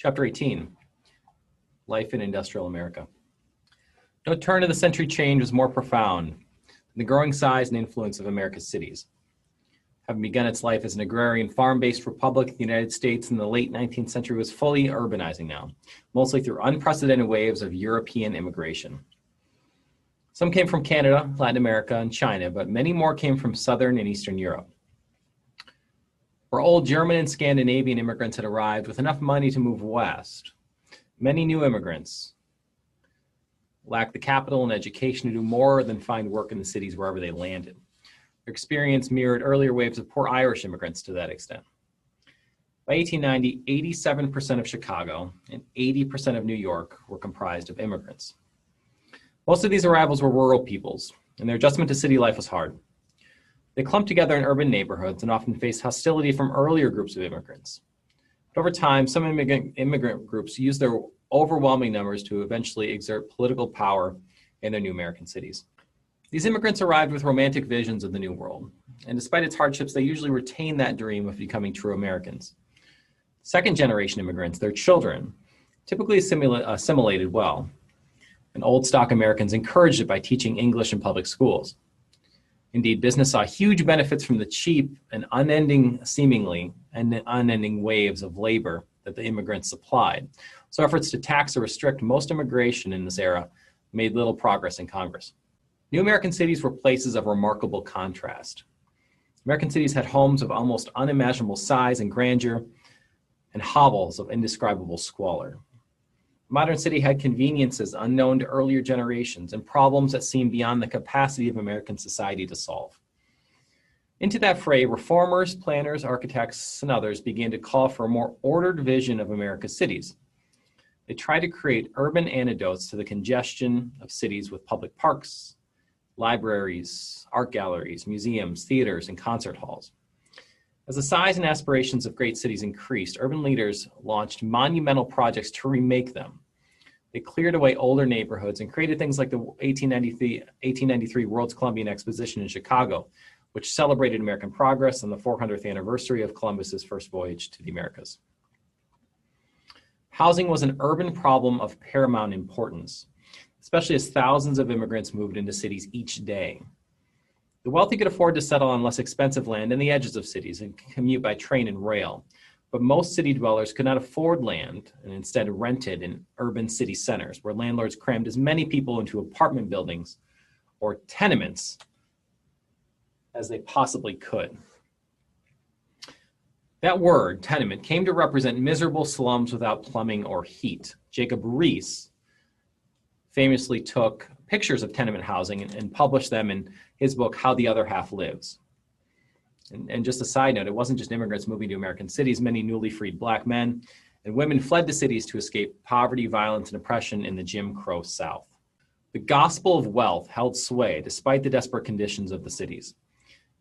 Chapter 18, Life in Industrial America. No turn of the century change was more profound than the growing size and influence of America's cities. Having begun its life as an agrarian farm-based republic, the United States in the late 19th century was fully urbanizing now, mostly through unprecedented waves of European immigration. Some came from Canada, Latin America, and China, but many more came from Southern and Eastern Europe. Where old German and Scandinavian immigrants had arrived with enough money to move west, many new immigrants lacked the capital and education to do more than find work in the cities wherever they landed. Their experience mirrored earlier waves of poor Irish immigrants to that extent. By 1890, 87% of Chicago and 80% of New York were comprised of immigrants. Most of these arrivals were rural peoples, and their adjustment to city life was hard. They clumped together in urban neighborhoods and often faced hostility from earlier groups of immigrants. But over time, some immigrant groups used their overwhelming numbers to eventually exert political power in their new American cities. These immigrants arrived with romantic visions of the New World, and despite its hardships, they usually retained that dream of becoming true Americans. Second-generation immigrants, their children, typically assimilated well, and old-stock Americans encouraged it by teaching English in public schools. Indeed, business saw huge benefits from the cheap and seemingly unending waves of labor that the immigrants supplied. So efforts to tax or restrict most immigration in this era made little progress in Congress. New American cities were places of remarkable contrast. American cities had homes of almost unimaginable size and grandeur and hovels of indescribable squalor. A modern city had conveniences unknown to earlier generations and problems that seemed beyond the capacity of American society to solve. Into that fray, reformers, planners, architects, and others began to call for a more ordered vision of America's cities. They tried to create urban antidotes to the congestion of cities with public parks, libraries, art galleries, museums, theaters, and concert halls. As the size and aspirations of great cities increased, urban leaders launched monumental projects to remake them. They cleared away older neighborhoods and created things like the 1893 World's Columbian Exposition in Chicago, which celebrated American progress on the 400th anniversary of Columbus's first voyage to the Americas. Housing was an urban problem of paramount importance, especially as thousands of immigrants moved into cities each day. The wealthy could afford to settle on less expensive land in the edges of cities and commute by train and rail, but most city dwellers could not afford land and instead rented in urban city centers, where landlords crammed as many people into apartment buildings or tenements as they possibly could. That word, tenement, came to represent miserable slums without plumbing or heat. Jacob Riis famously took pictures of tenement housing and published them in his book, How the Other Half Lives. And just a side note, it wasn't just immigrants moving to American cities. Many newly freed Black men and women fled to cities to escape poverty, violence, and oppression in the Jim Crow South. The gospel of wealth held sway despite the desperate conditions of the cities.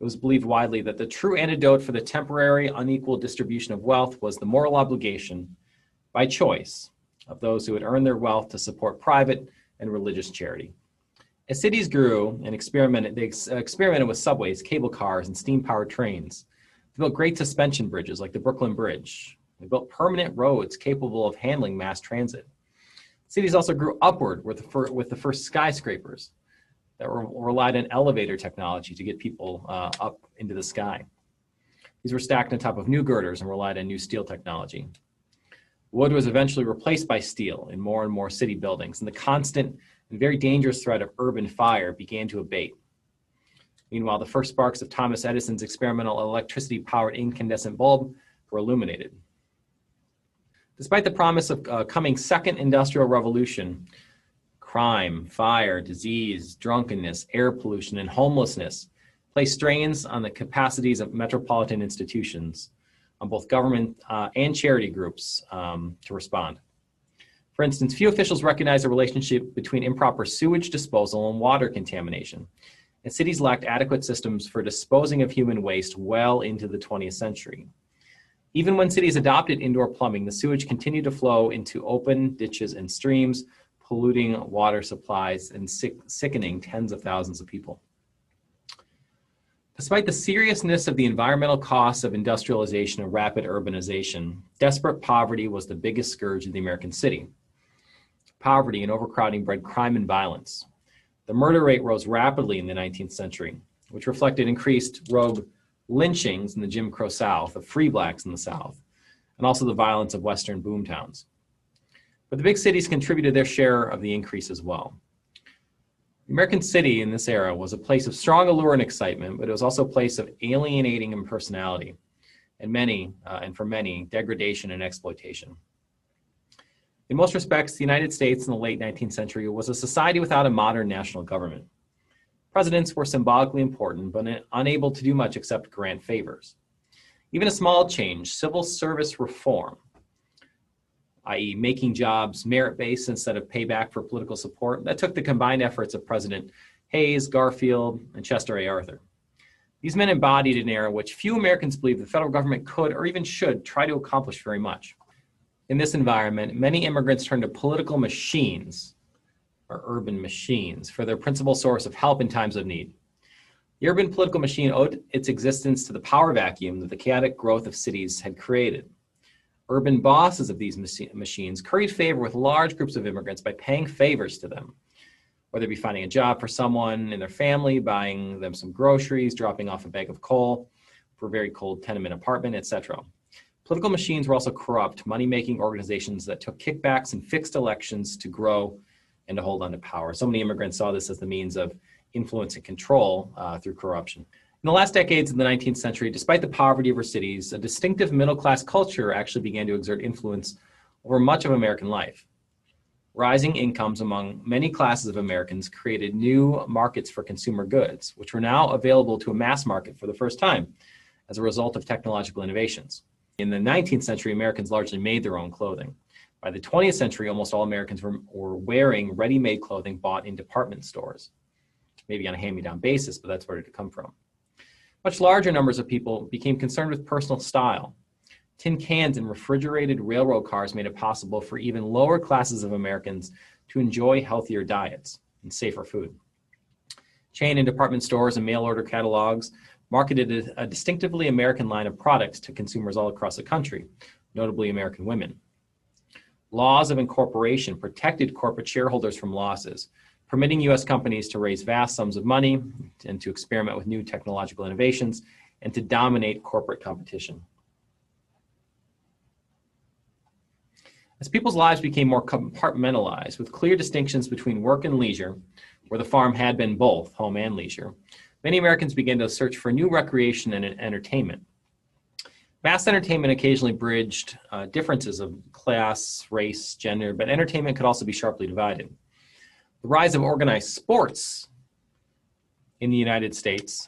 It was believed widely that the true antidote for the temporary, unequal distribution of wealth was the moral obligation, by choice, of those who had earned their wealth to support private and religious charity. As cities grew and they experimented with subways, cable cars, and steam-powered trains. They built great suspension bridges like the Brooklyn Bridge. They built permanent roads capable of handling mass transit. Cities also grew upward with the first skyscrapers that relied on elevator technology to get people up into the sky. These were stacked on top of new girders and relied on new steel technology. Wood was eventually replaced by steel in more and more city buildings, and the constant and very dangerous threat of urban fire began to abate. Meanwhile, the first sparks of Thomas Edison's experimental electricity-powered incandescent bulb were illuminated. Despite the promise of a coming second industrial revolution, crime, fire, disease, drunkenness, air pollution, and homelessness placed strains on the capacities of metropolitan institutions, on both government and charity groups to respond. For instance, few officials recognize a relationship between improper sewage disposal and water contamination, and cities lacked adequate systems for disposing of human waste well into the 20th century. Even when cities adopted indoor plumbing, the sewage continued to flow into open ditches and streams, polluting water supplies and sickening tens of thousands of people. Despite the seriousness of the environmental costs of industrialization and rapid urbanization, desperate poverty was the biggest scourge of the American city. Poverty and overcrowding bred crime and violence. The murder rate rose rapidly in the 19th century, which reflected increased rogue lynchings in the Jim Crow South, of free blacks in the South, and also the violence of Western boomtowns. But the big cities contributed their share of the increase as well. The American city in this era was a place of strong allure and excitement, but it was also a place of alienating impersonality, and for many, degradation and exploitation. In most respects, the United States in the late 19th century was a society without a modern national government. Presidents were symbolically important, but unable to do much except grant favors. Even a small change, civil service reform, i.e. making jobs merit-based instead of payback for political support, that took the combined efforts of President Hayes, Garfield, and Chester A. Arthur. These men embodied an era in which few Americans believed the federal government could or even should try to accomplish very much. In this environment, many immigrants turned to political machines, or urban machines, for their principal source of help in times of need. The urban political machine owed its existence to the power vacuum that the chaotic growth of cities had created. Urban bosses of these machines curried favor with large groups of immigrants by paying favors to them, whether it be finding a job for someone in their family, buying them some groceries, dropping off a bag of coal for a very cold tenement apartment, etc. Political machines were also corrupt, money-making organizations that took kickbacks and fixed elections to grow and to hold on to power. So many immigrants saw this as the means of influence and control through corruption. In the last decades of the 19th century, despite the poverty of our cities, a distinctive middle-class culture actually began to exert influence over much of American life. Rising incomes among many classes of Americans created new markets for consumer goods, which were now available to a mass market for the first time as a result of technological innovations. In the 19th century, Americans largely made their own clothing. By the 20th century, almost all Americans were wearing ready-made clothing bought in department stores, maybe on a hand-me-down basis, but that's where it had come from. Much larger numbers of people became concerned with personal style. Tin cans and refrigerated railroad cars made it possible for even lower classes of Americans to enjoy healthier diets and safer food. Chain and department stores and mail-order catalogs marketed a distinctively American line of products to consumers all across the country, notably American women. Laws of incorporation protected corporate shareholders from losses, permitting U.S. companies to raise vast sums of money and to experiment with new technological innovations and to dominate corporate competition. As people's lives became more compartmentalized, with clear distinctions between work and leisure, where the farm had been both home and leisure, many Americans began to search for new recreation and entertainment. Mass entertainment occasionally bridged differences of class, race, gender, but entertainment could also be sharply divided. The rise of organized sports in the United States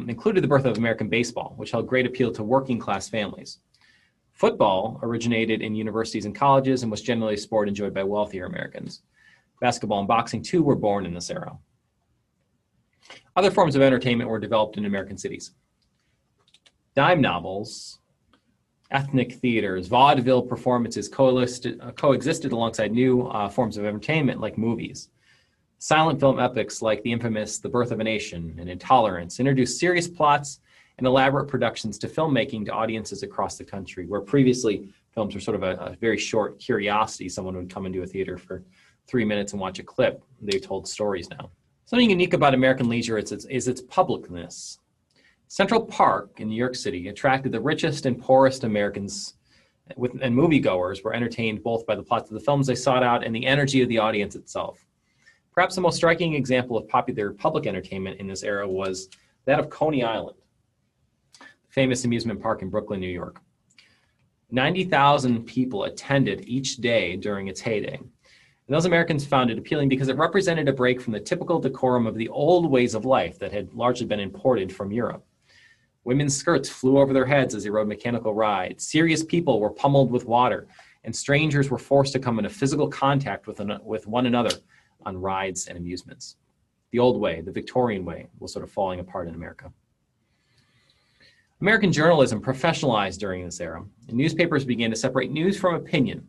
included the birth of American baseball, which held great appeal to working class families. Football originated in universities and colleges and was generally a sport enjoyed by wealthier Americans. Basketball and boxing, too, were born in this era. Other forms of entertainment were developed in American cities. Dime novels, ethnic theaters, vaudeville performances coexisted alongside new forms of entertainment like movies. Silent film epics like the infamous The Birth of a Nation and Intolerance introduced serious plots and elaborate productions to filmmaking to audiences across the country, where previously films were sort of a very short curiosity. Someone would come into a theater for 3 minutes and watch a clip. They told stories now. Something unique about American leisure is its publicness. Central Park in New York City attracted the richest and poorest Americans, and moviegoers were entertained both by the plots of the films they sought out and the energy of the audience itself. Perhaps the most striking example of popular public entertainment in this era was that of Coney Island, the famous amusement park in Brooklyn, New York. 90,000 people attended each day during its heyday. And those Americans found it appealing because it represented a break from the typical decorum of the old ways of life that had largely been imported from Europe. Women's skirts flew over their heads as they rode mechanical rides. Serious people were pummeled with water, and strangers were forced to come into physical contact with one another on rides and amusements. The old way, the Victorian way, was sort of falling apart in America. American journalism professionalized during this era, and newspapers began to separate news from opinion.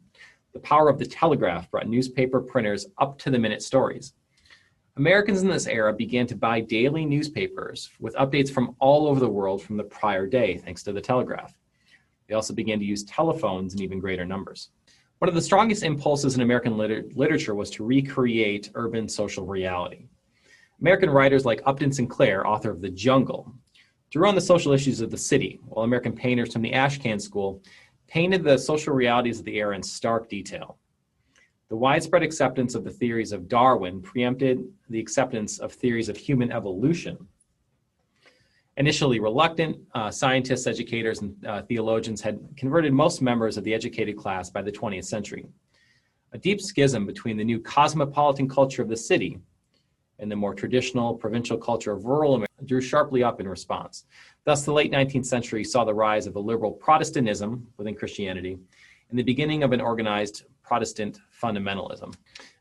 The power of the telegraph brought newspaper printers up-to-the-minute stories. Americans in this era began to buy daily newspapers with updates from all over the world from the prior day, thanks to the telegraph. They also began to use telephones in even greater numbers. One of the strongest impulses in American literature was to recreate urban social reality. American writers like Upton Sinclair, author of The Jungle, drew on the social issues of the city, while American painters from the Ashcan School painted the social realities of the era in stark detail. The widespread acceptance of the theories of Darwin preempted the acceptance of theories of human evolution. Initially reluctant, scientists, educators, and theologians had converted most members of the educated class by the 20th century. A deep schism between the new cosmopolitan culture of the city and the more traditional provincial culture of rural America drew sharply up in response. Thus, the late 19th century saw the rise of a liberal Protestantism within Christianity and the beginning of an organized Protestant fundamentalism.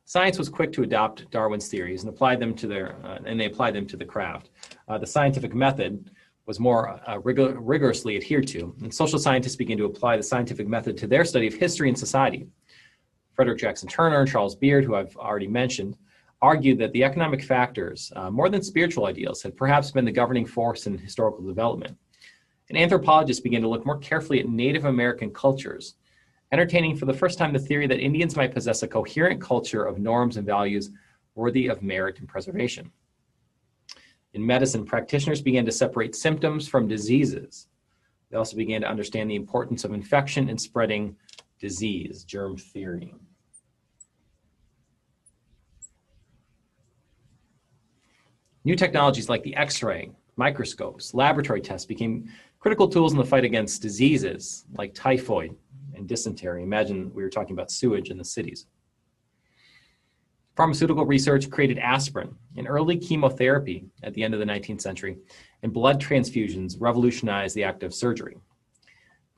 Science was quick to adopt Darwin's theories and applied them to they applied them to the craft. The scientific method was more rigorously adhered to, and social scientists began to apply the scientific method to their study of history and society. Frederick Jackson Turner and Charles Beard, who I've already mentioned, argued that the economic factors, more than spiritual ideals, had perhaps been the governing force in historical development. And anthropologists began to look more carefully at Native American cultures, entertaining for the first time the theory that Indians might possess a coherent culture of norms and values worthy of merit and preservation. In medicine, practitioners began to separate symptoms from diseases. They also began to understand the importance of infection and spreading disease, germ theory. New technologies like the X-ray, microscopes, laboratory tests became critical tools in the fight against diseases like typhoid and dysentery. Imagine we were talking about sewage in the cities. Pharmaceutical research created aspirin and early chemotherapy at the end of the 19th century, and blood transfusions revolutionized the act of surgery.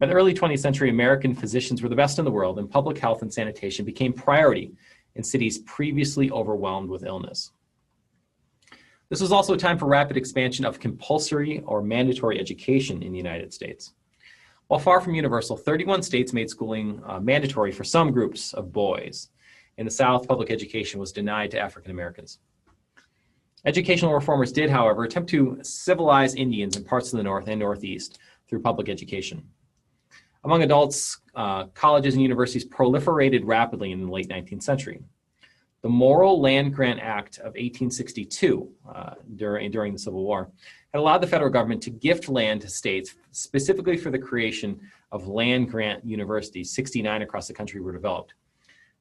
By the early 20th century, American physicians were the best in the world, and public health and sanitation became priority in cities previously overwhelmed with illness. This was also a time for rapid expansion of compulsory or mandatory education in the United States. While far from universal, 31 states made schooling mandatory for some groups of boys. In the South, public education was denied to African Americans. Educational reformers did, however, attempt to civilize Indians in parts of the North and Northeast through public education. Among adults, colleges and universities proliferated rapidly in the late 19th century. The Morrill Land Grant Act of 1862, during the Civil War, had allowed the federal government to gift land to states specifically for the creation of land-grant universities. 69 across the country were developed.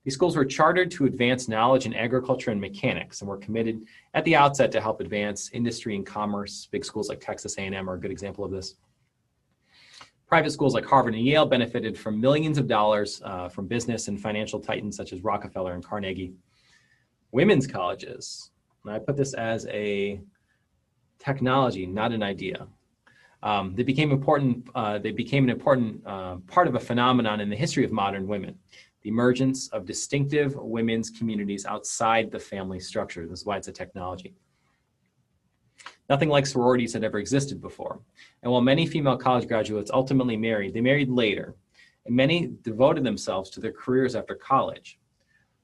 These schools were chartered to advance knowledge in agriculture and mechanics and were committed at the outset to help advance industry and commerce. Big schools like Texas A&M are a good example of this. Private schools like Harvard and Yale benefited from millions of dollars from business and financial titans such as Rockefeller and Carnegie. Women's colleges, and I put this as a technology, not an idea. They became an important part of a phenomenon in the history of modern women, the emergence of distinctive women's communities outside the family structure. This is why it's a technology. Nothing like sororities had ever existed before. And while many female college graduates ultimately married, they married later, and many devoted themselves to their careers after college.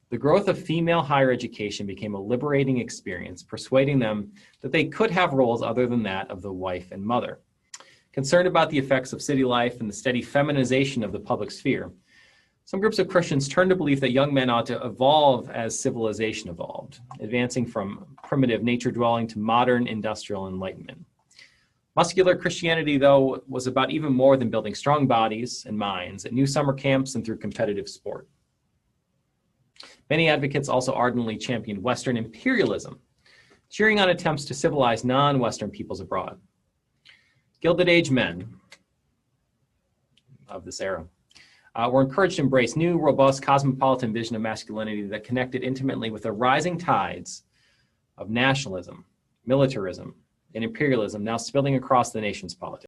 The growth of female higher education became a liberating experience, persuading them that they could have roles other than that of the wife and mother. Concerned about the effects of city life and the steady feminization of the public sphere, some groups of Christians turned to believe that young men ought to evolve as civilization evolved, advancing from primitive nature dwelling to modern industrial enlightenment. Muscular Christianity, though, was about even more than building strong bodies and minds at new summer camps and through competitive sport. Many advocates also ardently championed Western imperialism, cheering on attempts to civilize non-Western peoples abroad. Gilded Age men of this era were encouraged to embrace new, robust, cosmopolitan vision of masculinity that connected intimately with the rising tides of nationalism, militarism, and imperialism now spilling across the nation's politics.